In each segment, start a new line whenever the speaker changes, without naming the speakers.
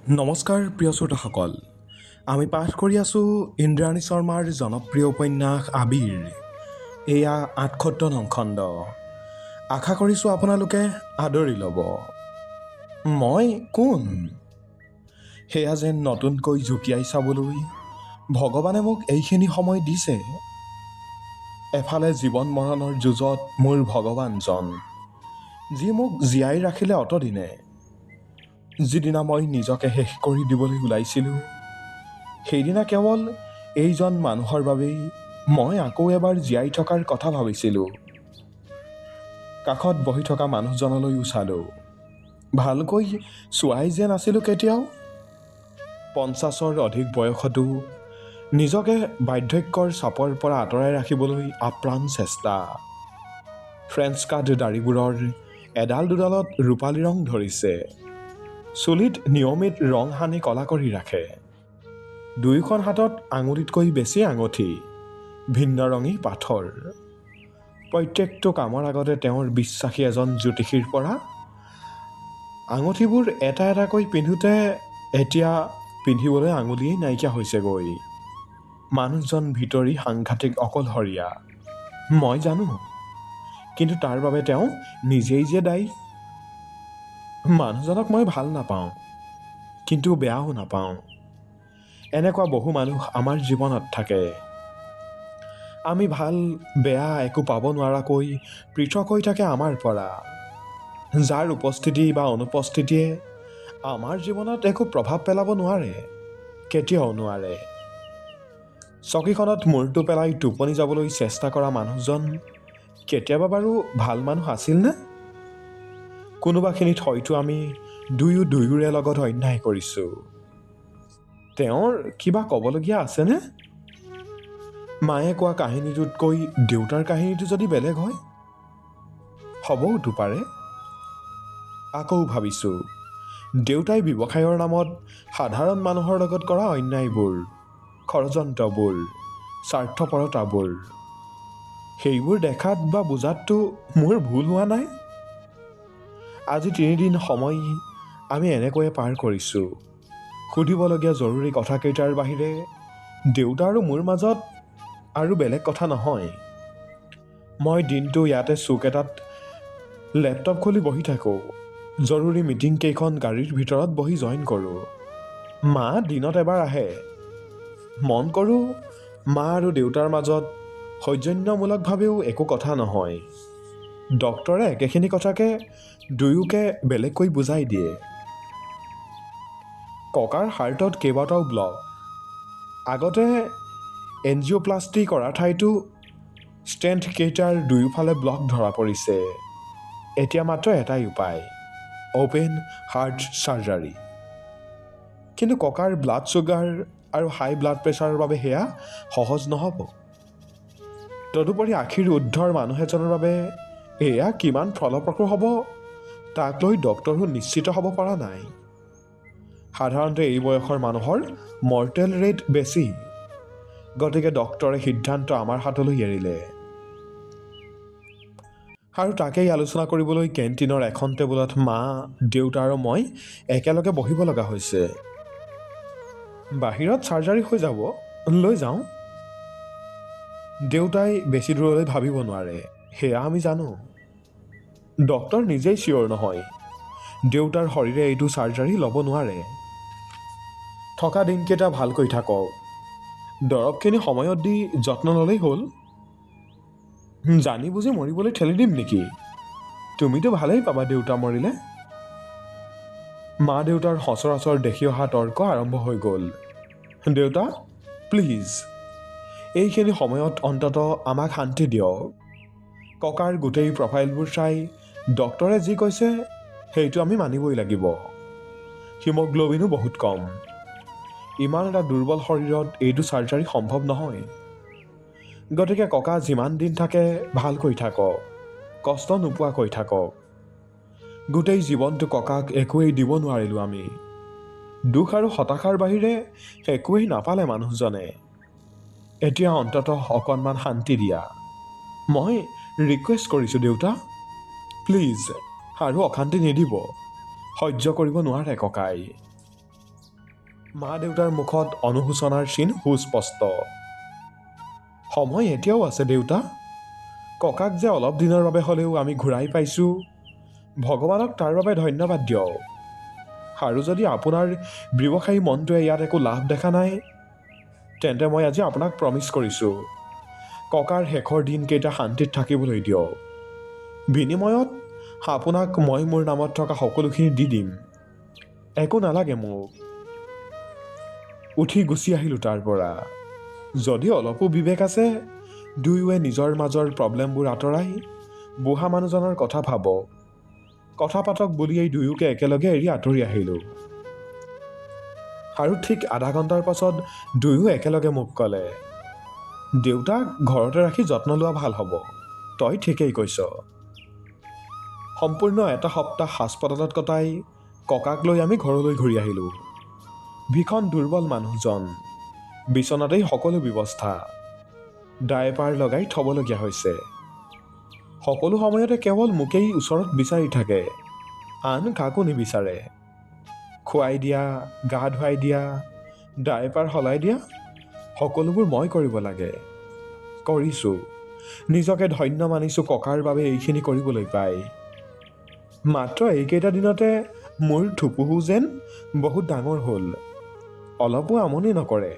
নমস্কাৰ প্ৰিয় শ্ৰোতাসকল, আমি পাঠ কৰি আছোঁ ইন্দ্ৰাণী শৰ্মাৰ জনপ্ৰিয় উপন্যাস আবিৰ। এয়া ৭৮নং খণ্ড। আশা কৰিছোঁ আপোনালোকে আদৰি ল'ব। মই কোন? সেয়া যেন নতুনকৈ জুকিয়াই চাবলৈ ভগৱানে মোক এইখিনি সময় দিছে। এফালে জীৱন মৰণৰ যুঁজত মোৰ ভগৱানজন, যি মোক জীয়াই ৰাখিলে অতদিনে। যিদিনা মই নিজকে শেষ কৰি দিবলৈ ওলাইছিলোঁ, সেইদিনা কেৱল এইজন মানুহৰ বাবেই মই আকৌ এবাৰ জীয়াই থকাৰ কথা ভাবিছিলোঁ। কাষত বহি থকা মানুহজনলৈও চালোঁ। ভালকৈ চোৱাই যে নাছিলোঁ কেতিয়াও। ৫০ৰ অধিক বয়সতো নিজকে বাৰ্ধক্যৰ চাপৰ পৰা আঁতৰাই ৰাখিবলৈ আপ্ৰাণ চেষ্টা। ফ্ৰেঞ্চ কাট দাঢ়িবোৰৰ এডাল দুডালত ৰূপালী ৰং ধৰিছে। চুলিত নিয়মিত ৰং সানি কলা কৰি ৰাখে। দুয়োখন হাতত আঙুলিতকৈ বেছি আঙুঠি, ভিন্ন ৰঙী পাথৰ। প্ৰত্যেকটো কামৰ আগতে তেওঁৰ বিশ্বাসী এজন জ্যোতিষীৰ পৰা আঙুঠিবোৰ এটা এটাকৈ পিন্ধোতে এতিয়া পিন্ধিবলৈ আঙুলিয়েই নাইকিয়া হৈছেগৈ। মানুহজন ভিতৰি সাংঘাতিক অকলশৰীয়া, মই জানো। কিন্তু তাৰ বাবে তেওঁ নিজেই যে দায়ী। মানুহজনক মই ভাল নাপাওঁ, কিন্তু বেয়াও নাপাওঁ। এনেকুৱা বহু মানুহ আমাৰ জীৱনত থাকে। আমি ভাল বেয়া একো পাব নোৱাৰাকৈ পৃথক হৈ থাকে আমাৰ পৰা, যাৰ উপস্থিতি বা অনুপস্থিতিয়ে আমাৰ জীৱনত একো প্ৰভাৱ পেলাব নোৱাৰে, কেতিয়াও নোৱাৰে। চকীখনত মূৰটো পেলাই টোপনি যাবলৈ চেষ্টা কৰা মানুহজন কেতিয়াবা বাৰু ভাল মানুহ আছিলনে? কোনোবাখিনিত হয়তো আমি দুয়োৰে লগত অন্যায় কৰিছোঁ। তেওঁৰ কিবা ক'বলগীয়া আছেনে? মায়ে কোৱা কাহিনীটোতকৈ দেউতাৰ কাহিনীটো যদি বেলেগ হয়, হ'বওতো পাৰে। আকৌ ভাবিছোঁ, দেউতাই ব্যৱসায়ৰ নামত সাধাৰণ মানুহৰ লগত কৰা অন্যায়বোৰ, ষড়যন্ত্ৰবোৰ, স্বাৰ্থপৰতাবোৰ, সেইবোৰ দেখাত বা বুজাততো মোৰ ভুল হোৱা নাই। আজি ৩ দিন সময় আমি এনেকৈয়ে পাৰ কৰিছোঁ। সুধিবলগীয়া জৰুৰী কথাকেইটাৰ বাহিৰে দেউতা আৰু মোৰ মাজত আৰু বেলেগ কথা নহয়। মই দিনটো ইয়াতে চুক এটাত লেপটপ খুলি বহি থাকোঁ। জৰুৰী মিটিং কেইখন গাড়ীৰ ভিতৰত বহি জইন কৰোঁ। মা দিনত এবাৰ আহে। মন কৰোঁ মা আৰু দেউতাৰ মাজত সৌজন্যমূলকভাৱেও একো কথা নহয়। ডক্তৰে একেখিনি কথাকে দুয়োকে বেলেগকৈ বুজাই দিয়ে। ককাৰ হাৰ্টত কেইবাটাও ব্লক। আগতে এনজিঅ'প্লাষ্টি কৰাৰ ঠাইতো ষ্টেণ্ট কেইটাৰ দুয়োফালে ব্লক ধৰা পৰিছে। এতিয়া মাত্ৰ এটাই উপায়, অ'পেন হাৰ্ট চাৰ্জাৰী। কিন্তু ককাৰ ব্লাড ছুগাৰ আৰু হাই ব্লাড প্ৰেছাৰৰ বাবে সেয়া সহজ নহ'ব। তদুপৰি আশীৰ ঊৰ্ধৰ মানুহ এজনৰ বাবে এয়া কিমান ফলপ্ৰসূ হ'ব, তাক লৈ ডক্তৰো নিশ্চিত হ'ব পৰা নাই। সাধাৰণতে এই বয়সৰ মানুহৰ মৰ্টেল ৰেট বেছি। গতিকে ডক্তৰে সিদ্ধান্ত আমাৰ হাতলৈ এৰিলে। আৰু তাকেই আলোচনা কৰিবলৈ কেণ্টিনৰ এখন টেবুলত মা, দেউতা আৰু মই একেলগে বহিব লগা হৈছে। বাহিৰত চাৰ্জাৰী হৈ যাব, লৈ যাওঁ। দেউতাই বেছি দূৰলৈ ভাবিব নোৱাৰে, সেয়া আমি জানো। ডক্তৰ নিজেই চিয়ৰ নহয়, দেউতাৰ শৰীৰে এইটো চাৰ্জাৰী ল'ব নোৱাৰে। থকা দিনকেইটা ভালকৈ থাকক, দৰৱখিনি সময়ত দি যত্ন ল'লেই হ'ল। জানি বুজি মৰিবলৈ ঠেলি দিম নেকি? তুমিতো ভালেই পাবা দেউতা মৰিলে। মা দেউতাৰ সচৰাচৰ দেখি অহা তৰ্ক আৰম্ভ হৈ গ'ল। দেউতা প্লিজ, এইখিনি সময়ত অন্তত আমাক শান্তি দিয়ক। ককাৰ গোটেই প্ৰফাইলবোৰ চাই ডক্তৰে যি কৈছে সেইটো আমি মানিবই লাগিব। হিমগ্ল'বিনো বহুত কম। ইমান এটা দুৰ্বল শৰীৰত এইটো চাৰ্জাৰী সম্ভৱ নহয়। গতিকে ককা যিমান দিন থাকে ভালকৈ থাকক, কষ্ট নোপোৱাকৈ থাকক। গোটেই জীৱনটো ককাক একোৱেই দিব নোৱাৰিলোঁ আমি। দুখ আৰু হতাশাৰ বাহিৰে একোৱেই নাপালে মানুহজনে। এতিয়া অন্ততঃ অকণমান শান্তি দিয়া। মই ৰিকুৱেষ্ট কৰিছোঁ দেউতা, প্লিজ আৰু অশান্তি নিদিব। সহ্য কৰিব নোৱাৰে ককাই। মা দেউতাৰ মুখত অনুশোচনাৰ চিন সুস্পষ্ট। সময় এতিয়াও আছে দেউতা, ককাক যে অলপ দিনৰ বাবে হ'লেও আমি ঘূৰাই পাইছোঁ, ভগৱানক তাৰ বাবে ধন্যবাদ দিয়ক। আৰু যদি আপোনাৰ ব্যৱসায়ী মনটোৱে ইয়াত একো লাভ দেখা নাই, তেন্তে মই আজি আপোনাক প্ৰমিছ কৰিছোঁ, ককাৰ শেষৰ দিনকেইটা শান্তিত থাকিবলৈ দিয়ক। বিনিময়ত আপোনাক মই মোৰ নামত থকা সকলোখিনি দি দিম, একো নালাগে মোক। উঠি গুচি আহিলোঁ তাৰ পৰা। যদি অলপো বিবেক আছে, দুয়োৱে নিজৰ মাজৰ প্ৰব্লেমবোৰ আঁতৰাই বুঢ়া মানুহজনৰ কথা ভাবক, কথা পাতক বুলিয়েই দুয়োকে একেলগে এৰি আঁতৰি আহিলোঁ। আৰু ঠিক আধা ঘণ্টাৰ পাছত দুয়ো একেলগে মোক ক'লে, দেউতাক ঘৰতে ৰাখি যত্ন লোৱা ভাল হ'ব, তই ঠিকেই কৈছ। সম্পূৰ্ণ এটা সপ্তাহ হাস্পতালত কটাই ককাক লৈ আমি ঘৰলৈ ঘূৰি আহিলোঁ। ভীষণ দুৰ্বল মানুহজন, বিচনাতেই সকলো ব্যৱস্থা, ডায়েপাৰ লগাই থ'বলগীয়া হৈছে। সকলো সময়তে কেৱল মোকেই ওচৰত বিচাৰি থাকে, আন কাকো নিবিচাৰে। খুৱাই দিয়া, গা ধুৱাই দিয়া, ডায়েপাৰ সলাই দিয়া, সকলোবোৰ মই কৰিব লাগে। কৰিছোঁ, নিজকে ধন্য মানিছোঁ ককাৰ বাবে এইখিনি কৰিবলৈ পাই। মাত্ৰ এইকেইটা দিনতে মোৰ থুপুহু যেন বহুত ডাঙৰ হ'ল। অলপো আমনি নকৰে,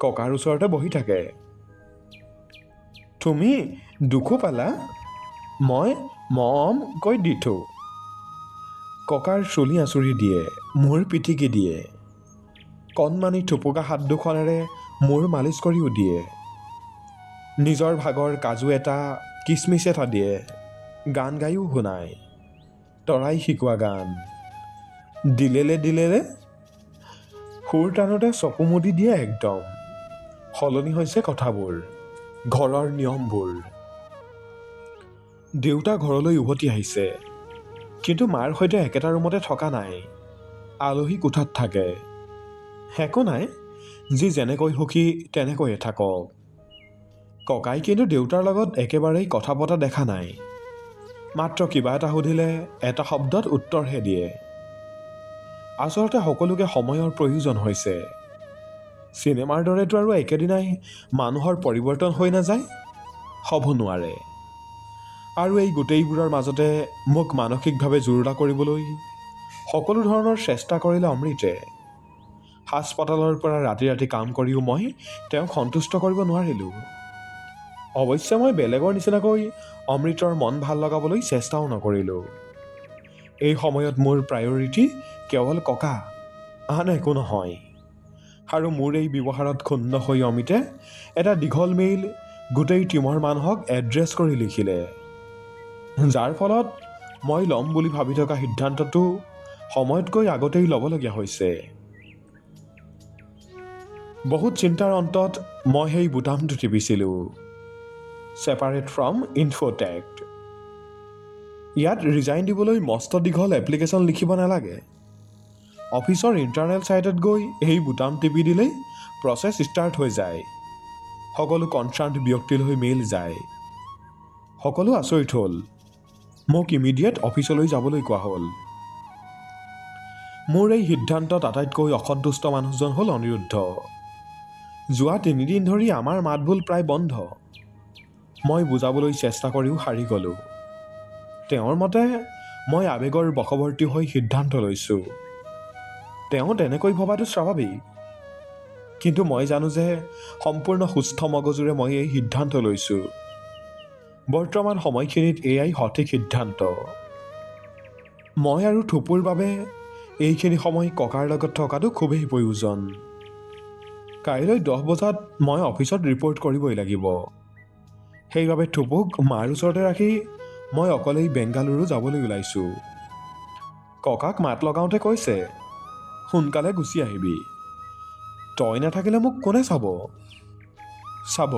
ককাৰ ওচৰতে বহি থাকে। তুমি দুখো পালা? মই মৰমকৈ দি থওঁ। ককাৰ চুলি আঁচুৰি দিয়ে, মোৰ পিটিকি দিয়ে, কণমানি থুপুকা হাত দুখনেৰে মোৰ মালিচ কৰিও দিয়ে। নিজৰ ভাগৰ কাজু এটা, কিচমিচ এটা দিয়ে, গান গায়ো শুনায়, তৰাই শিকোৱা গান। দিলেলে দিলেলে সুৰ টানোতে চকু মুদি দিয়ে একদম। সলনি হৈছে কথাবোৰ, ঘৰৰ নিয়মবোৰ। দেউতা ঘৰলৈ উভতি আহিছে, কিন্তু মাৰ সৈতে একেটা ৰুমতে থকা নাই, আলহী কোঠাত থাকে। একো নাই, যি যেনেকৈ সুখী তেনেকৈয়ে থাকক। ককাই কিন্তু দেউতাৰ লগত একেবাৰেই কথা পতা দেখা নাই। মাত্ৰ কিবা এটা সুধিলে এটা শব্দত উত্তৰহে দিয়ে। আচলতে সকলোকে সময়ৰ প্ৰয়োজন হৈছে। চিনেমাৰ দৰেতো আৰু একেদিনাই মানুহৰ পৰিৱৰ্তন হৈ নাযায়, হ'ব নোৱাৰে। আৰু এই গোটেইবোৰৰ মাজতে মোক মানসিকভাৱে জোৰলা কৰিবলৈ সকলো ধৰণৰ চেষ্টা কৰিলে অমৃতে। হাস্পতালৰ পৰা ৰাতি ৰাতি কাম কৰিও মই তেওঁক সন্তুষ্ট কৰিব নোৱাৰিলোঁ। অৱশ্যে মই বেলেগৰ নিচিনাকৈ অমৃতৰ মন ভাল লগাবলৈ চেষ্টাও নকৰিলোঁ। এই সময়ত মোৰ প্ৰায়ৰিটি কেৱল ককা, আন একো নহয়। আৰু মোৰ এই ব্যৱহাৰত ক্ষুণ্ণ হৈ অমিতে এটা দীঘল মেইল গোটেই টিমৰ মানুহক এড্ৰেছ কৰি লিখিলে, যাৰ ফলত মই ল'ম বুলি ভাবি থকা সিদ্ধান্তটো সময়তকৈ আগতেই ল'বলগীয়া হৈছে। বহুত চিন্তাৰ অন্তত মই সেই বুটামটো টিপিছিলোঁ, ছেপাৰেট ফ্ৰম ইনফ'টেক্ট। ইয়াত ৰিজাইন দিবলৈ মস্ত দীঘল এপ্লিকেশ্যন লিখিব নালাগে। অফিচৰ ইণ্টাৰনেল ছাইটত গৈ এই বুটাম টিপি দিলেই প্ৰচেছ ষ্টাৰ্ট হৈ যায়। সকলো কনচাৰ্ণ্ড ব্যক্তিলৈ মেইল যায়। সকলো আচৰিত হ'ল, মোক ইমিডিয়েট অফিচলৈ যাবলৈ কোৱা হ'ল। মোৰ এই সিদ্ধান্তত আটাইতকৈ অসন্তুষ্ট মানুহজন হ'ল অনিৰুদ্ধ। যোৱা 3 দিন ধৰি আমাৰ মাতবোল প্ৰায় বন্ধ। মই বুজাবলৈ চেষ্টা কৰিও হাৰি গ'লোঁ। তেওঁৰ মতে মই আৱেগৰ বশৱৰ্তী হৈ সিদ্ধান্ত লৈছোঁ। তেওঁ তেনেকৈ ভবাটো স্বাভাৱিক, কিন্তু মই জানো যে সম্পূৰ্ণ সুস্থ মগজুৰে মই এই সিদ্ধান্ত লৈছোঁ। বৰ্তমান সময়খিনিত এয়াই সঠিক সিদ্ধান্ত। মই আৰু থুপুৰ বাবে এইখিনি সময় ককাৰ লগত থকাটো খুবেই প্ৰয়োজন। কাইলৈ 10 বজাত মই অফিচত ৰিপৰ্ট কৰিবই লাগিব। সেইবাবে থুপুক মাৰ ওচৰতে ৰাখি মই অকলেই বেংগালুৰু যাবলৈ ওলাইছোঁ। ককাক মাত লগাওঁতে কৈছে, সোনকালে গুচি আহিবি, তই নাথাকিলে মোক কোনে চাব? চাব,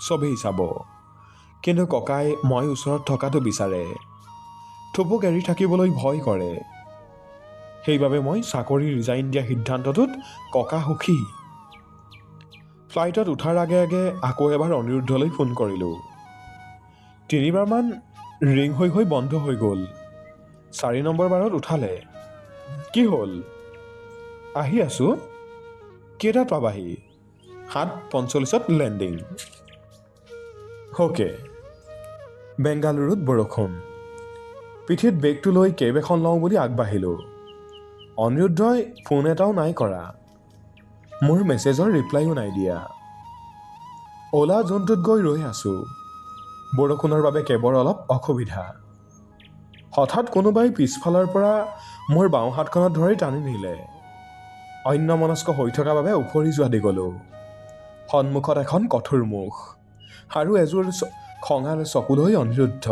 চবেই চাব, কিন্তু ককাই মই ওচৰত থকাটো বিচাৰে। থুপুক এৰি থাকিবলৈ ভয় কৰে। সেইবাবে মই চাকৰি ৰিজাইন দিয়া সিদ্ধান্তটোত ককা সুখী। ফ্লাইটত উঠাৰ আগে আগে আকৌ এবাৰ অনিৰুদ্ধলৈ ফোন কৰিলোঁ। 3বাৰমান ৰিং হৈ হৈ বন্ধ হৈ গ'ল। 4 নম্বৰ বাৰত উঠালে। কি হ'ল? আহি আছোঁ, কেইটাত পাবাহি 7:45 লেণ্ডিং অ'কে বেংগালুৰুত বৰষুণ পিঠিত বেগটো লৈ কেব এখন লওঁ বুলি আগবাঢ়িলোঁ অনিৰুদ্ধই ফোন এটাও নাই কৰা মোৰ মেছেজৰ ৰিপ্লাইও নাই দিয়া অ'লা জোনটোত গৈ ৰৈ আছোঁ বৰষুণৰ বাবে কেবৰ অলপ অসুবিধা হঠাৎ কোনোবাই পিছফালৰ পৰা মোৰ বাওঁ হাতখনত ধৰি টানি নিলে অন্যমনস্ক হৈ থকা বাবে উফৰি যোৱা দি গ'লোঁ সন্মুখত এখন কঠোৰ মুখ আৰু এযোৰ খঙাল চকুলৈ অনিৰুদ্ধ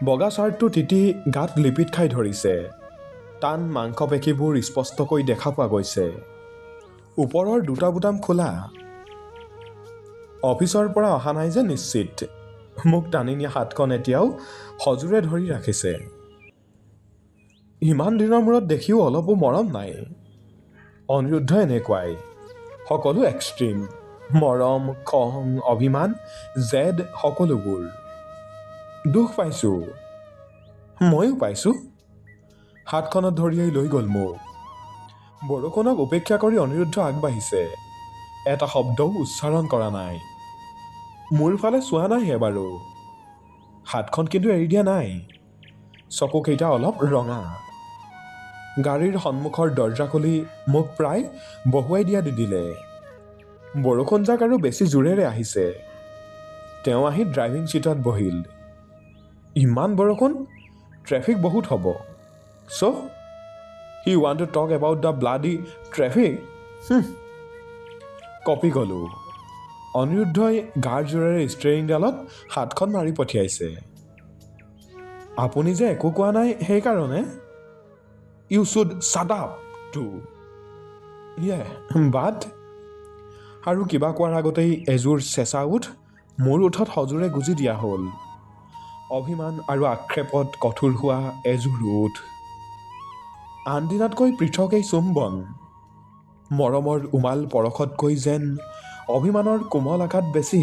বগা চাৰ্টটো তিতি গাত লিপিত খাই ধৰিছে টান মাংসপেশীবোৰ স্পষ্টকৈ দেখা পোৱা গৈছে ওপৰৰ দুটা বুটাম খোলা অফিচৰ পৰা অহা নাই যে নিশ্চিত মোক টানি নিয়া হাতখন এতিয়াও সজোৰে ধৰি ৰাখিছে ইমান দিনৰ মূৰত দেখিও অলপো মৰম নাই অনিৰুদ্ধ এনেকুৱাই সকলো এক্সট্ৰিম মৰম খং অভিমান জেদ সকলোবোৰ দুখ পাইছোঁ ময়ো পাইছোঁ হাতখনত ধৰিয়েই লৈ গ'ল মোক বৰষুণক উপেক্ষা কৰি অনিৰুদ্ধ আগবাঢ়িছে এটা শব্দও উচ্চাৰণ কৰা নাই মোৰ ফালে চোৱা নাই এবাৰো হাতখন কিন্তু এৰি দিয়া নাই চকুকেইটা অলপ ৰঙা গাড়ীৰ সন্মুখৰ দৰ্জা খুলি মোক প্ৰায় বহুৱাই দিয়া দি দিলে বৰষুণজাক আৰু বেছি জোৰেৰে আহিছে তেওঁ আহি ড্ৰাইভিং ছিটত বহিল ইমান বৰষুণ ট্ৰেফিক বহুত হ'ব so' he want to talk about the bloody traffic কপি গ'লোঁ অনিৰুদ্ধই গাৰ জোৰেৰে ষ্টেৰিংডালত হাতখন মাৰি পঠিয়াইছে আপুনি যে একো কোৱা নাই সেইকাৰণে you should shut up too but আৰু কিবা কোৱাৰ আগতেই এযোৰ চেঁচা উঠ মোৰ ওঠত সজোৰে গুজি দিয়া হ'ল অভিমান আৰু আক্ষেপত কঠোৰ হোৱা এযোৰ উঠ আনদিনাতকৈ পৃথক এই চুম্বন মৰমৰ উমাল পৰশতকৈ যেন অভিমানৰ কোমল আঘাত বেছি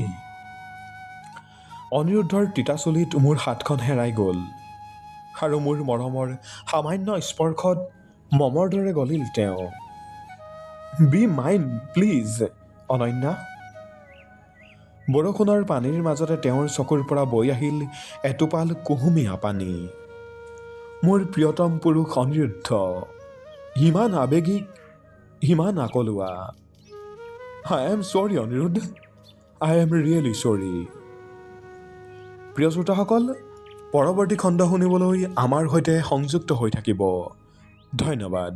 অনিৰুদ্ধৰ তিতাচুলিত মোৰ হাতখন হেৰাই গ'ল আৰু মোৰ মৰমৰ সামান্য স্পৰ্শত মমৰ দৰে গলিল তেওঁ বি মাইণ্ড প্লিজ অনন্যা বৰষুণৰ পানীৰ মাজতে তেওঁৰ চকুৰ পৰা বৈ আহিল এটোপাল কুহুমীয়া পানী মোৰ প্ৰিয়তম পুৰুষ অনিৰুদ্ধ ইমান আৱেগিক ইমান আকলুৱা আই এম চৰি অনিৰুদ্ধ আই এম ৰিয়েলি চৰি প্ৰিয় শ্ৰোতাসকল পৰৱৰ্তী খণ্ড শুনিবলৈ আমাৰ সৈতে সংযুক্ত হৈ থাকিব ধন্যবাদ।